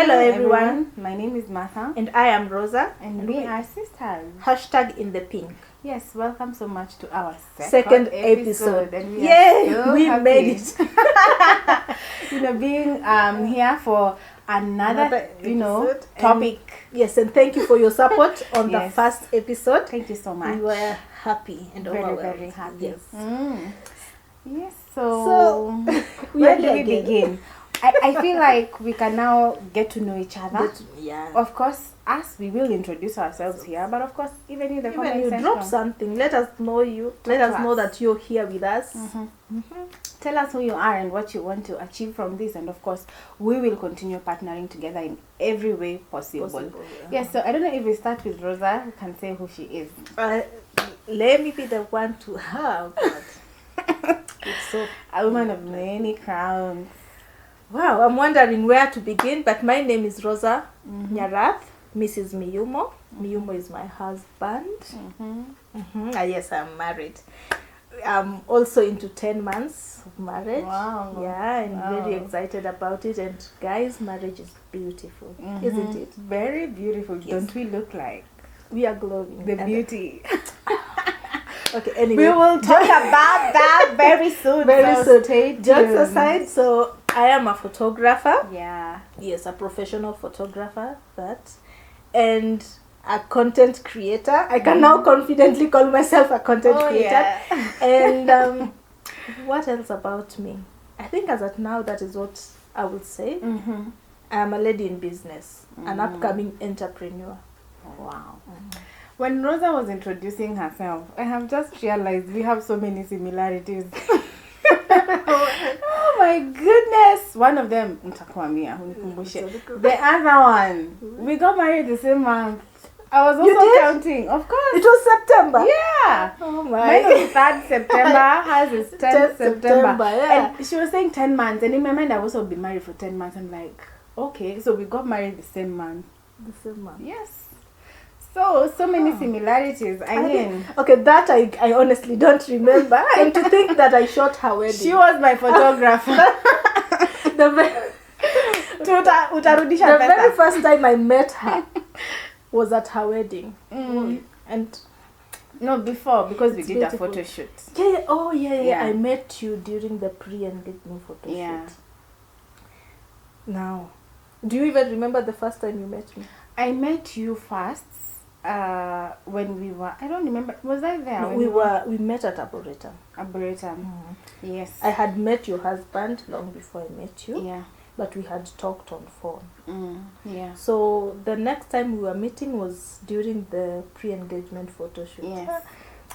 Hello everyone. My name is Martha. And I am Rosa. And we are sisters. Hashtag in the pink. Yes, welcome so much to our second episode. And we made it. Being here for another topic. Yes, and thank you for your support on the first episode. Thank you so much. We were happy and very happy. Yes. Yes, so where do we begin? I feel like we can now get to know each other. Of course, we will introduce ourselves here, but of course, even in the comment section, drop something. Let us know you. Let us know that you're here with us. Tell us who you are and what you want to achieve from this, and of course, we will continue partnering together in every way possible. Yes, so I don't know if we start with Rosa, who can say who she is. Let me be the one to have. It's so a woman of many crowns. Wow, I'm wondering where to begin, but my name is Rosa Nyarath, Mrs. Miyumo. Miyumo is my husband. Yes, I'm married. I'm also into 10 months of marriage. Wow. Yeah, I'm very excited about it. And guys, marriage is beautiful, isn't it? Very beautiful. Yes. Don't we look like? We are glowing. The beauty. Okay, anyway. We will talk about that very soon. Jokes aside, so I am a photographer. Yeah. Yes, a professional photographer, and a content creator. I can now confidently call myself a content creator. Yeah. And what else about me? I think as of now, that is what I would say. I'm a lady in business, an upcoming entrepreneur. Wow. When Rosa was introducing herself, I have just realized we have so many similarities. Oh my goodness! One of them, the other one, we got married the same month. I was also counting, of course. It was September. Yeah. Oh my. Mine was 3rd September. Hers is 10th September. Yeah. And she was saying 10 months, and in my mind, I've also been married for 10 months. I'm like, okay, so we got married the same month. The same month. Yes. So many similarities. I mean, okay, that I honestly don't remember. And to think that I shot her wedding. She was my photographer. The very first time I met her was at her wedding. And no, before, because we did a photo shoot. Yeah. I met you during the pre-engagement photo shoot. Now, do you even remember the first time you met me? I met you first. When we were, I don't remember, was I there? No, we met at Arboretum. Yes. I had met your husband long before I met you. Yeah. But we had talked on phone. Yeah. So the next time we were meeting was during the pre-engagement photo shoot. Yes.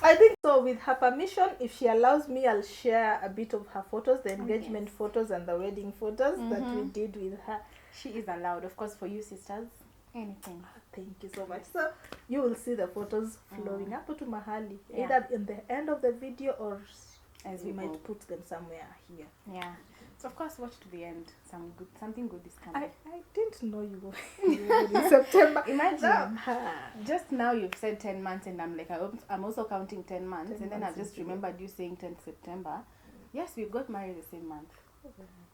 I think so. With her permission, if she allows me, I'll share a bit of her photos, the engagement photos and the wedding photos that we did with her. She is allowed, of course, for you sisters. Anything. Thank you so much. So you will see the photos flowing up to Mahali, either in the end of the video or as we might put them somewhere here. Yeah. So of course, watch to the end. Something good is coming. I didn't know you were in September. Imagine. Just now you've said 10 months, and I'm like, I'm also counting 10 months, and then I just remembered you saying 10th September. Yes, we got married the same month.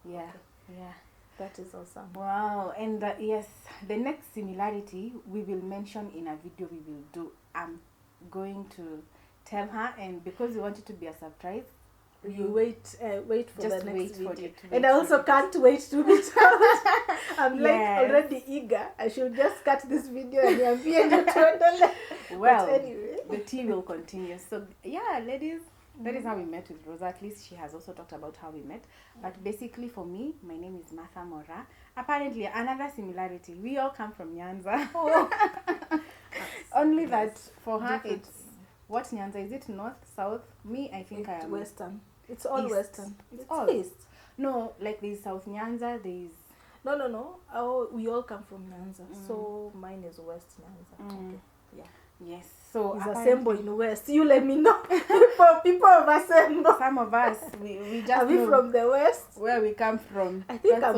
Yeah. Yeah. That is awesome. Wow. And yes, the next similarity we will mention in a video we will do. I'm going to tell her, and because we want it to be a surprise, you wait for the next video. And I also can't wait to meet her. I'm already eager. I should just cut this video and I'm being well, but anyway, the tea will continue. So yeah, ladies, that is how we met with Rosa. At least she has also talked about how we met. But basically for me, my name is Martha Mora. Apparently, another similarity. We all come from Nyanza. Only that for her, it's... What Nyanza? Is it north, south? Me, I think I am... Western. It's all east. Western. It's all east. No, like there's South Nyanza, there's... No. We all come from Nyanza. So mine is West Nyanza. Okay. Yeah. Yes. So it's Asembo in West. You let me know. people of Asembo. Some of us we just are we from the West? Where we come from. I think I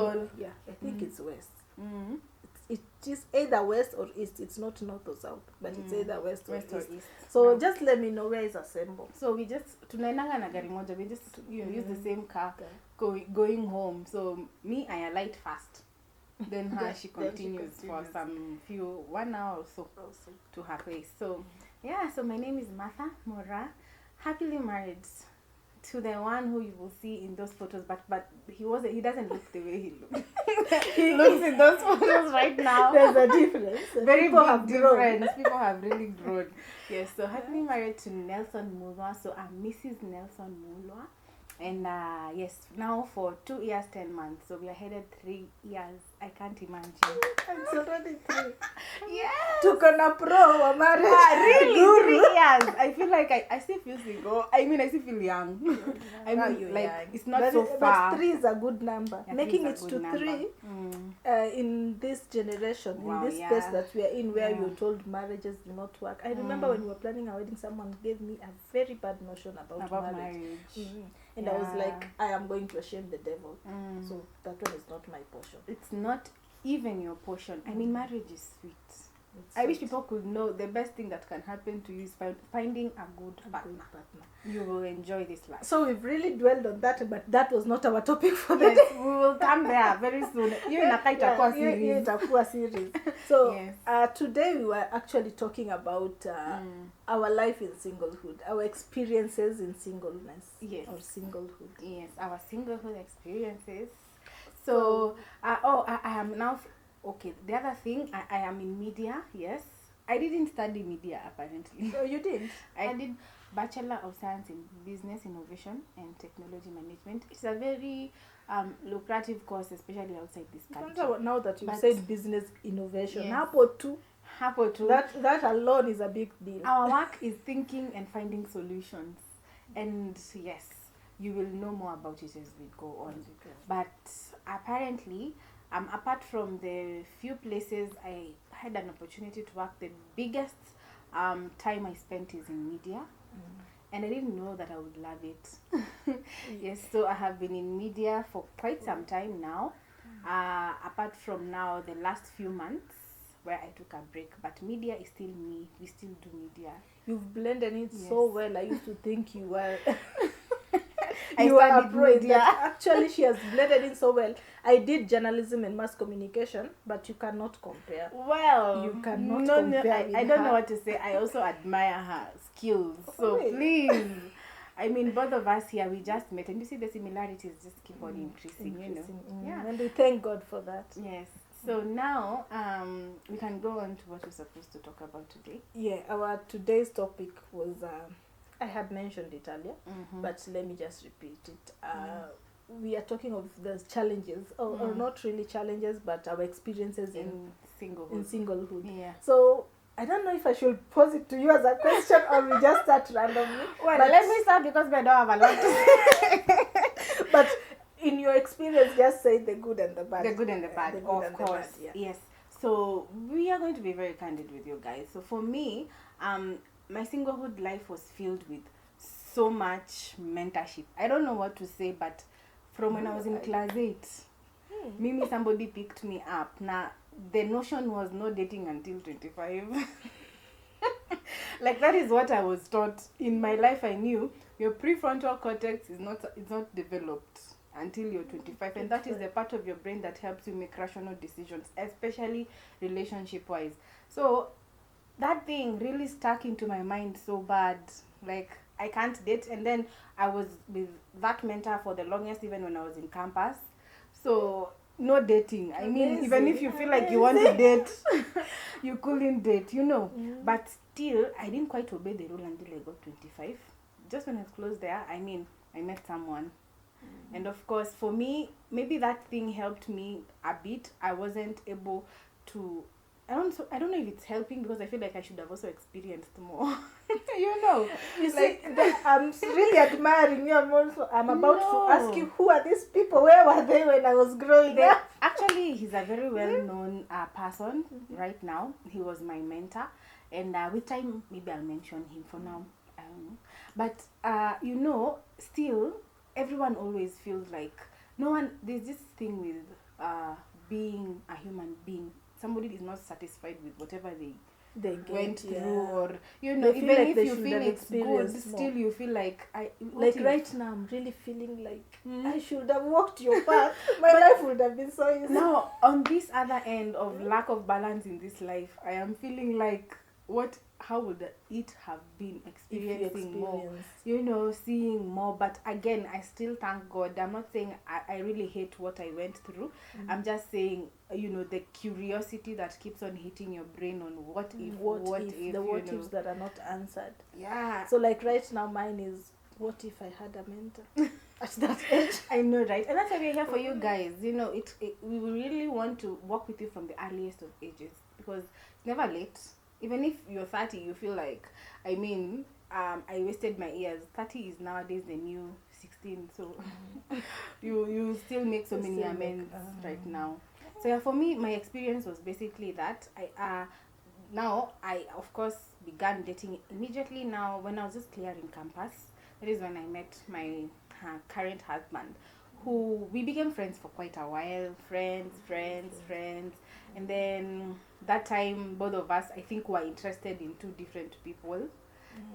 think it's West. It is either West or East. It's not North or South, but it's either West or East. So just let me know where is Asembo. So we just tunaendanga na gari moja. We just use the same car going home. So me, I alight fast. Then she continues for some 1 hour or so to her place. So yeah, so my name is Martha Mora, happily married to the one who you will see in those photos, but he doesn't look the way he looks. He looks in those photos right now. There's a difference. Very big difference. People have really grown. Yes, so happily married to Nelson Mulwa. So I'm Mrs. Nelson Mulwa. And yes, now for 2 years, 10 months. So we are headed 3 years. I can't imagine. It's already 3. Yes. Took on a pro, marriage. Really? 3 years. I feel like I still feel single. I mean, I still feel young. I mean, like, young. It's not so far. But 3 is a good number. Yeah, making it to 3 in this generation, in this space that we are in, where you're told marriages do not work. I remember when we were planning our wedding, someone gave me a very bad notion about marriage. And I was like, I am going to shame the devil. So that one is not my portion. It's not even your portion. I mean, marriage is sweet. I wish people could know the best thing that can happen to you is finding a good partner. You will enjoy this life. So we've really dwelled on that, but that was not our topic for the day. We will come there very soon. You're in a series. So today we were actually talking about our life in singlehood, our experiences in singleness or singlehood. Yes, our singlehood experiences. So, I am now... Okay, the other thing, I am in media, yes. I didn't study media, apparently. Oh, you didn't? I did Bachelor of Science in Business Innovation and Technology Management. It's a very lucrative course, especially outside this country. Now that you've said business innovation, yes. Hapo too. That alone is a big deal. Our work is thinking and finding solutions. And yes, you will know more about it as we go on. But apparently... apart from the few places I had an opportunity to work, the biggest time I spent is in media. And I didn't know that I would love it. Yes, so I have been in media for quite some time now. Apart from now, the last few months where I took a break. But media is still me. We still do media. You've blended it so well. I used to think you were... You are a pro. Actually, she has blended in so well. I did journalism and mass communication, but you cannot compare. Well, you cannot compare. I don't know what to say. I also admire her skills. So please, I mean, both of us here, we just met, and you see the similarities just keep on increasing. You know. Yeah, and we thank God for that. Yes. So now, we can go on to what we're supposed to talk about today. Yeah, our today's topic was. I had mentioned it earlier, but let me just repeat it. We are talking of the challenges, or not really challenges, but our experiences in singlehood. Yeah. So I don't know if I should pose it to you as a question or we just start randomly. Well, let me start because I don't have a lot to say. But in your experience, just say the good and the bad. The good and the bad, of course. Yes. So we are going to be very candid with you guys. So for me, my singlehood life was filled with so much mentorship. I don't know what to say, but from when I was in class 8, Mimi, somebody picked me up. Now, the notion was no dating until 25. Like, that is what I was taught. In my life, I knew your prefrontal cortex is not developed until you're 25. And that is the part of your brain that helps you make rational decisions, especially relationship-wise. So, that thing really stuck into my mind so bad. Like, I can't date. And then I was with that mentor for the longest, even when I was in campus. So, no dating. I mean, even if you feel like you want to date, you couldn't date, you know. But still, I didn't quite obey the rule until I got 25. Just when I was close there, I mean, I met someone. And of course, for me, maybe that thing helped me a bit. I wasn't able to... I don't know if it's helping because I feel like I should have also experienced more. You know. You like, see, I'm really admiring you. I'm about to ask you, who are these people? Where were they when I was growing up? Actually, he's a very well-known person right now. He was my mentor. And with time, maybe I'll mention him for now. I don't know. But, you know, still, everyone always feels like there's this thing with being a human being. Somebody is not satisfied with whatever went through, or even if you feel it's good, still you feel like right now I'm really feeling like I should have walked your path. My life would have been so easy. Now on this other end of lack of balance in this life, I am feeling like how would it have been experiencing more, seeing more. But again, I still thank God. I'm not saying I really hate what I went through. I'm just saying, the curiosity that keeps on hitting your brain on what if the what ifs that are not answered. Yeah. So like right now mine is, what if I had a mentor at that age? I know, right? And that's why we're here for you guys. We really want to walk with you from the earliest of ages, because it's never late. Even if you're 30, you feel like, I wasted my years. 30 is nowadays the new 16. So you still make so many amends right now. So yeah, for me, my experience was basically that. I of course began dating immediately. Now, when I was just clearing campus, that is when I met my current husband, who we became friends for quite a while. Friends. And then that time, both of us, I think, were interested in two different people.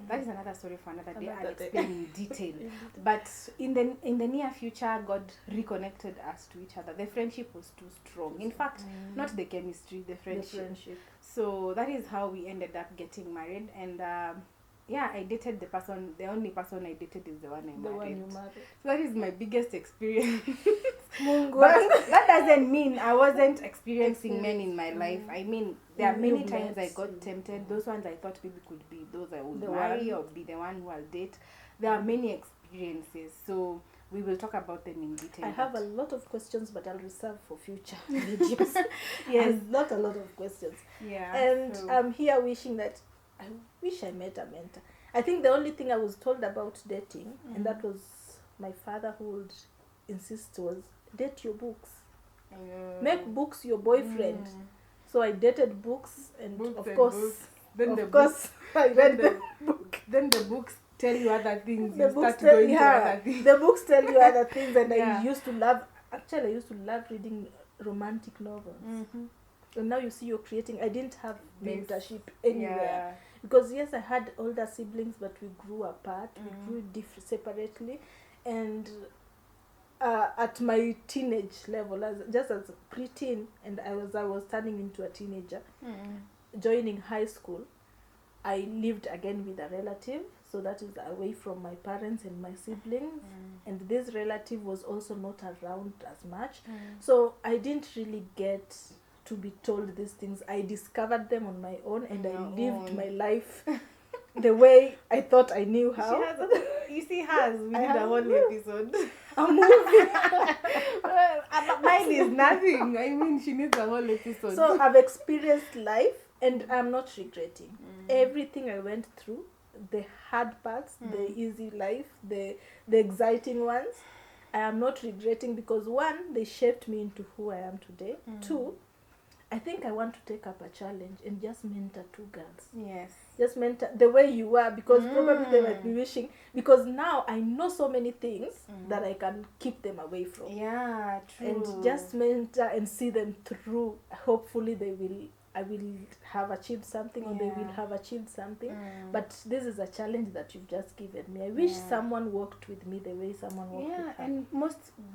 That is another story for another day. I'll explain in detail. But in the near future, God reconnected us to each other. The friendship was too strong. In fact, not the chemistry, the friendship. So that is how we ended up getting married. And I dated the only person I dated is the one I married. The one you married. So that is my biggest experience. But that doesn't mean I wasn't experiencing men in my life. I mean, there are many times I got tempted. Those ones I thought maybe could be those I would marry or be the one who I'll date. There are many experiences. So we will talk about them in detail. I have a lot of questions, but I'll reserve for future videos. Yes, not a lot of questions. Yeah. And I'm here wishing that I wish I met a mentor. I think the only thing I was told about dating, and that was my father who would insist, was date your books. Make books your boyfriend. So I dated books, and of course I read the book. Then the books tell you other things. The books tell you other things, and I used to love reading romantic novels. And now you see you're creating. I didn't have mentorship anywhere. Because yes, I had older siblings, but we grew apart. We grew separately. And at my teenage level, just as preteen, and I was turning into a teenager, joining high school, I lived again with a relative. So that is away from my parents and my siblings. And this relative was also not around as much. So I didn't really get to be told these things. I discovered them on my own, and I lived my life the way I thought I knew how. We did a whole episode. A movie. Mine is nothing. I mean, she needs a whole episode. So I've experienced life, and I'm not regretting everything I went through. The hard parts, the easy life, the exciting ones. I am not regretting, because one, they shaped me into who I am today. Two, I think I want to take up a challenge and just mentor two girls. Yes. Just mentor the way you are, because probably they might be wishing, because now I know so many things that I can keep them away from. Yeah, true. And just mentor and see them through. Hopefully I will have achieved something, or they will have achieved something. But this is a challenge that you've just given me. I wish someone worked with me the way someone worked with her. And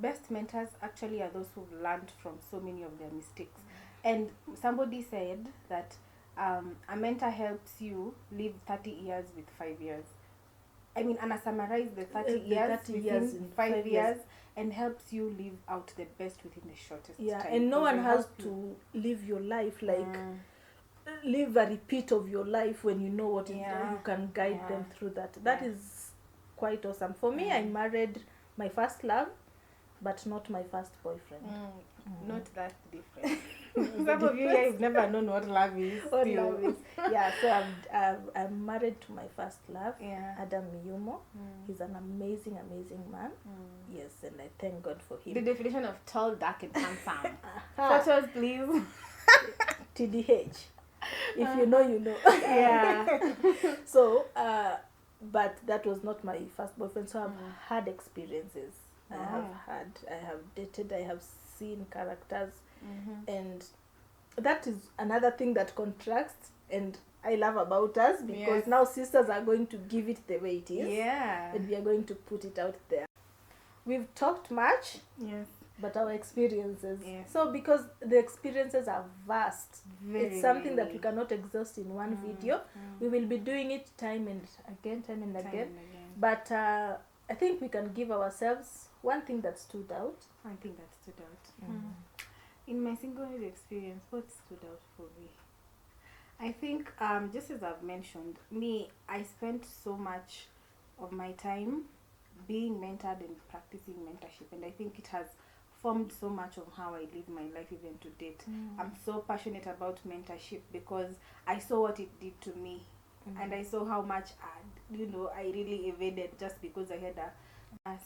best mentors actually are those who've learned from so many of their mistakes. And somebody said that a mentor helps you live 30 years with 5 years. I mean, and I summarize the 30 years in 5 years, and helps you live out the best within the shortest time. Yeah, and no one has to live your life live a repeat of your life when you know what you can guide them through that. That is quite awesome. For me, I married my first love, but not my first boyfriend. Not that different. Some of you guys never known what love is. Yeah, so I'm married to my first love, Adam Miyumo. He's an amazing man. Yes, and I thank God for him. The definition of tall, dark, and handsome. Photos, please. TDH. If you know, you know. Yeah. So, but that was not my first boyfriend. So I've had experiences. I have dated, I have seen characters, and that is another thing that contrasts. And I love about us, because now sisters are going to give it the way it is. Yeah. And we are going to put it out there. We've talked much. Yes. But our experiences. Yes. So because the experiences are vast, it's something that we cannot exhaust in one video. We will be doing it time and again. But I think we can give ourselves one thing that stood out. In my singlehood experience, what stood out for me? I think, just as I've mentioned, I spent so much of my time being mentored and practicing mentorship, and I think it has formed so much of how I live my life even to date. I'm so passionate about mentorship because I saw what it did to me, and I saw how much I really evaded just because I had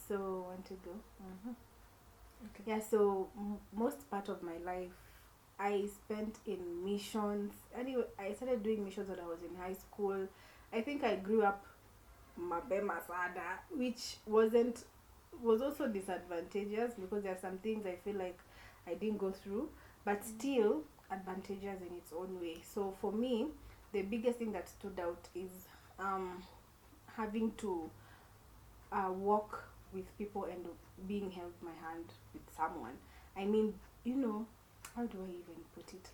so want to go. Okay. Yeah, so most part of my life I spent in missions. Anyway, I started doing missions when I was in high school. I think I grew up mapema sana, which was also disadvantageous because there are some things I feel like I didn't go through, but still advantageous in its own way. So for me, the biggest thing that stood out is having to walk with people and being held my hand with someone. I mean, how do I even put it?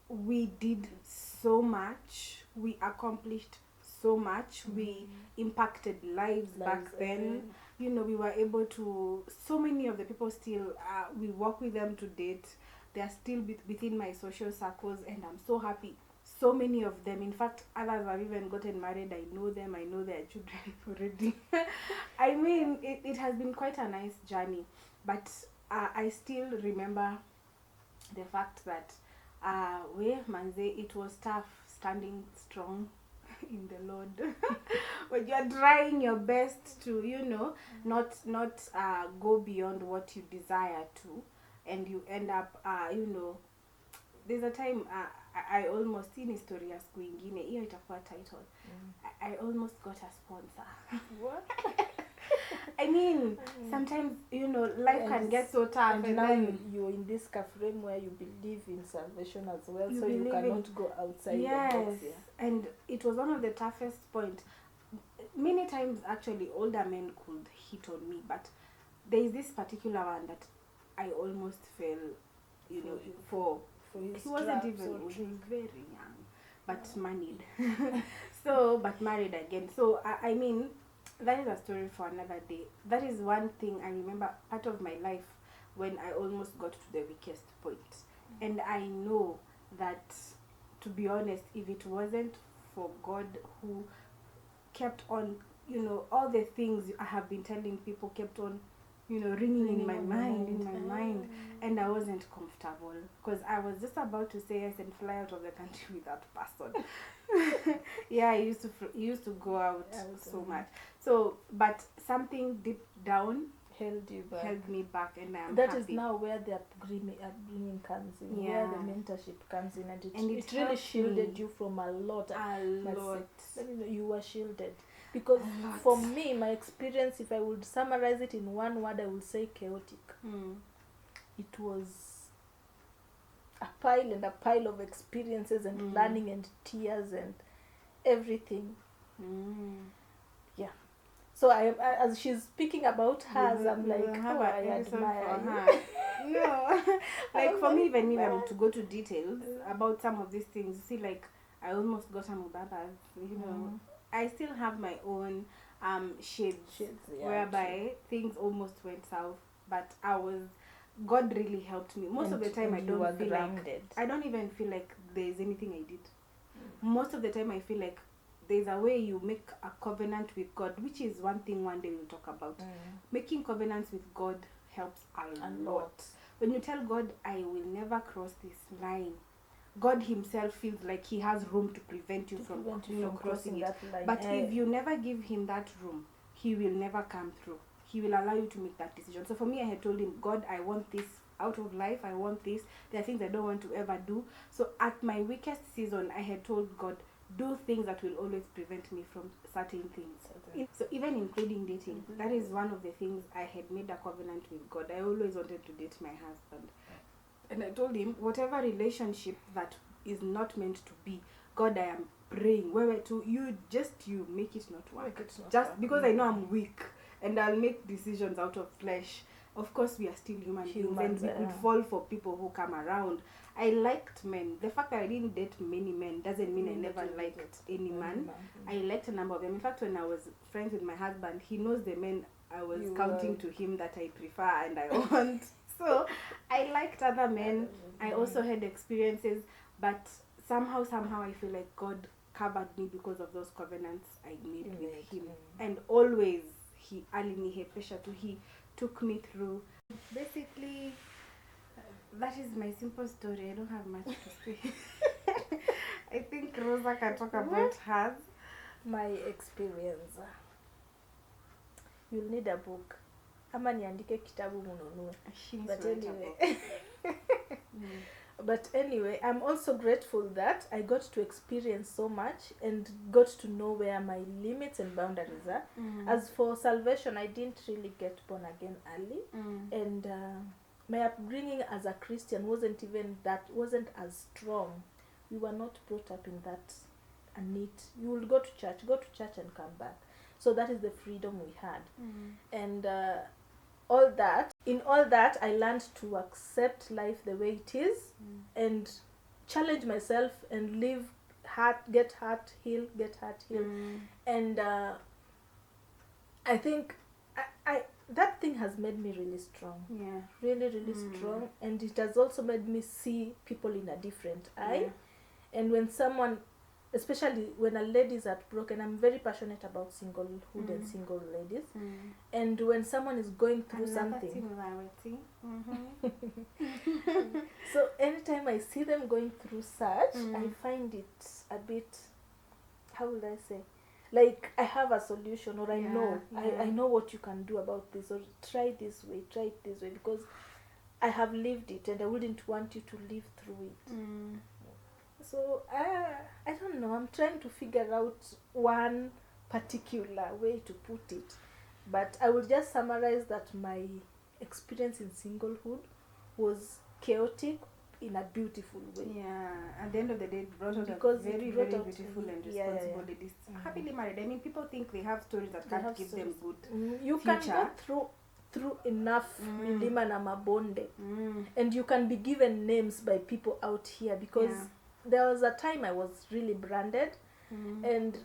We did so much. We accomplished so much. We impacted lives back then. We were able to, so many of the people still, we work with them to date. They are still within my social circles, and I'm so happy. So many of them, in fact, others have even gotten married. I know them. I know their children already. I mean, it has been quite a nice journey, but I still remember the fact that it was tough standing strong in the Lord when you are trying your best to not go beyond what you desire to, and you end up there's a time I almost, in historia siku ingine hiyo itakuwa title, I almost got a sponsor. What? I mean, sometimes life can get so tough, and now you're in this frame where you believe in salvation as well, so you cannot go outside the box. And it was one of the toughest points. Many times actually older men could hit on me, but there is this particular one that I almost fell for he wasn't even, he was very young, but married. But married again. So I mean, that is a story for another day. That is one thing I remember, part of my life when I almost got to the weakest point. And I know that, to be honest, if it wasn't for God who kept on, all the things I have been telling people kept on ringing in my mind, and I wasn't comfortable because I was just about to say yes and fly out of the country with that person. I used to go out so much. So, but something deep down held me back, and I'm that happy. Is now where the upbringing comes in, where the mentorship comes in, and it really shielded you from a lot. You were shielded. Because for me, my experience, if I would summarize it in one word, I would say chaotic. It was a pile of experiences and learning and tears and everything. Yeah. So as she's speaking about hers, I'm like, I admire her. Like for me, even if to go to details about some of these things, see, like I almost got some Mubaba's, I still have my own shades whereby things almost went south, but God really helped me. Most of the time I don't feel grounded. I don't even feel like there's anything I did. Most of the time I feel like there's a way you make a covenant with God, which is one thing one day we'll talk about. Making covenants with God helps a lot. When you tell God, I will never cross this line, God himself feels like he has room to prevent you from crossing it. But if you never give him that room, he will never come through. He will allow you to make that decision. So for me, I had told him, God, I want this out of life. I want this. There are things I don't want to ever do. So at my weakest season, I had told God, do things that will always prevent me from certain things. So even including dating, that is one of the things I had made a covenant with God. I always wanted to date my husband. And I told him, whatever relationship that is not meant to be, God, I am praying. Where to you make it not work. Because I know I'm weak and I'll make decisions out of flesh. Of course, we are still humans and we could fall for people who come around. I liked men. The fact that I didn't date many men doesn't mean I never liked any man. I liked a number of them. In fact, when I was friends with my husband, he knows the men I was counting to him that I prefer and I want. So I liked other men. I also had experiences, but somehow I feel like God covered me because of those covenants I made with him. And always he took me through. Basically, that is my simple story. I don't have much to say. I think Rosa can talk about hers. My experience. You'll need a book. Ama niandike kitabu mununue. But anyway, I'm also grateful that I got to experience so much and got to know where my limits and boundaries are. As for salvation, I didn't really get born again early. And my upbringing as a Christian wasn't as strong. We were not brought up in that neat. You will go to church and come back. So that is the freedom we had. And in all that, I learned to accept life the way it is and challenge myself and live hard, get hurt, heal. And I think I that thing has made me really strong. Yeah. Really strong. And it has also made me see people in a different eye. Yeah. And when someone, especially when a lady is heartbroken, I'm very passionate about singlehood and single ladies. And when someone is going through something, so anytime I see them going through such, I find it a bit, how will I say, like I have a solution, or I know what you can do about this, or try it this way, because I have lived it and I wouldn't want you to live through it. So I don't know, I'm trying to figure out one particular way to put it, but I will just summarize that my experience in singlehood was chaotic in a beautiful way. Yeah, at the end of the day, it brought out a very beautiful and responsible ladies. Happily married. I mean, people think they have stories that can't give them good you future. Can go through enough milima na mabonde, and you can be given names by people out here, because there was a time I was really branded, and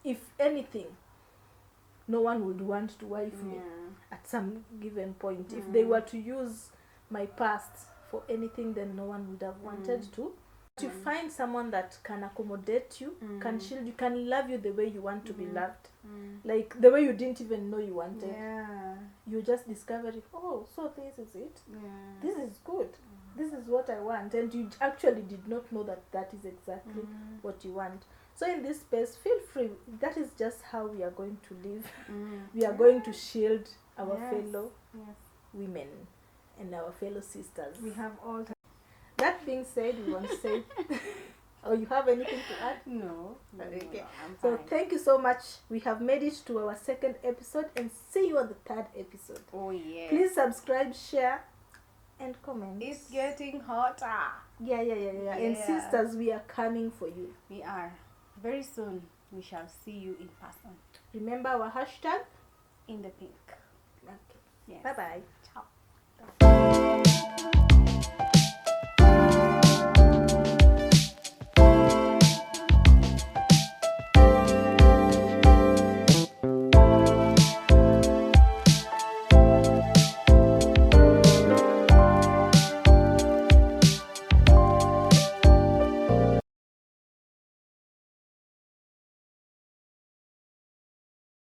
if anything, no one would want to wife me at some given point. If they were to use my past for anything, then no one would have wanted to. To find someone that can accommodate you, can shield you, can love you the way you want to be loved, like the way you didn't even know you wanted. Yeah. You just discover it. Oh, so this is it. Yeah. This is good. This is what I want, and you actually did not know that is exactly what you want. So in this space, feel free. That is just how we are going to live. We are going to shield our fellow women and our fellow sisters. We have all time. That being said, we want to say, you have anything to add? No. Okay. No, I'm so fine. Thank you so much. We have made it to our second episode, and see you on the third episode. Oh yeah. Please subscribe, share, and comment. It's getting hotter. Yeah. And sisters, we are coming for you. We are. Very soon, we shall see you in person. Remember our hashtag? In the pink. Okay. Yes. Bye-bye. Ciao.